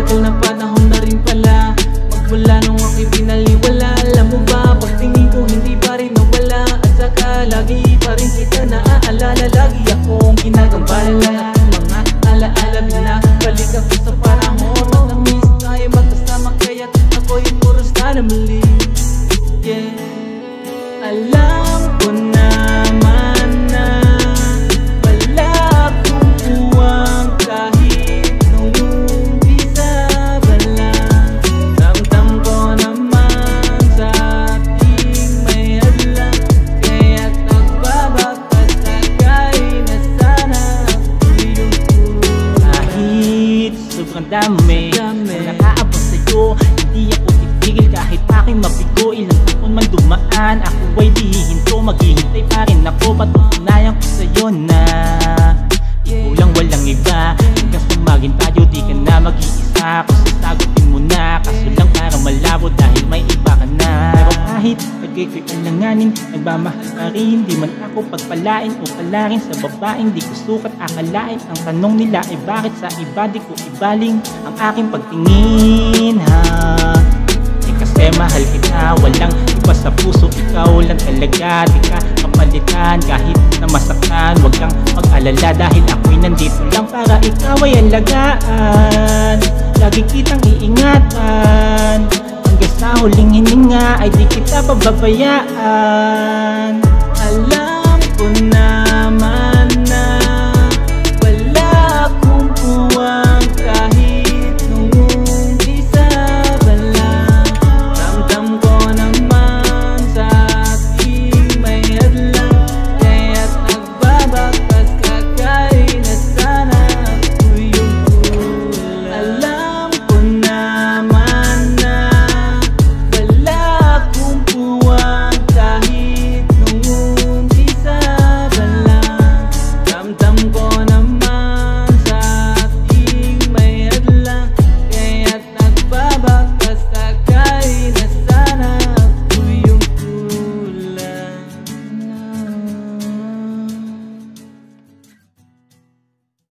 matagal na panahon na rin pala, magmula nung ako'y binaliwala. Alam mo ba, pagtingin ko hindi pa rin nawala, at saka lagi pa rin kita naaalala. Lagi akong ginagambala, mga alaala binabalik ako sa panahon at na-miss tayo magkasama, kaya't ako'y puros na mali. Yeah, alam ko naman na wala akong buwang kahit nung umpisa pa lang. Ramdam ko naman sa ating may hadlang, kaya't nagbabagpasagay na sana ako'y lungkot. Kahit sobrang dami ang nakaabot sa'yo, hindi ako titigil kahit aking mabigo. Ilang taon man dumaan, ako ay di hihinto, maghihintay pa rin ako. Patutunayan ko sa'yo na ikaw lang, walang iba. Hanggang sumagin tayo, di ka na mag-iisa. Kung sasagutin mo na, kaso lang para malabo dahil may iba ka na. Pero kahit pagkay ko'y alanganin, nagmamahal pa rin. Di man ako pagpalain o palarin sa babaeng di ko sukat akalain. Ang tanong nila ay bakit sa iba di ko ibaling ang aking pagtingin, ha? Kasi mahal kita, walang iba sa puso, ikaw lang talaga. Di ka kapalitan kahit na masaktan, wag kang mag-alala dahil ako'y nandito lang para ikaw ay alagaan. Lagi kitang iingatan, hanggang sa huling hininga ay di kita pababayaan.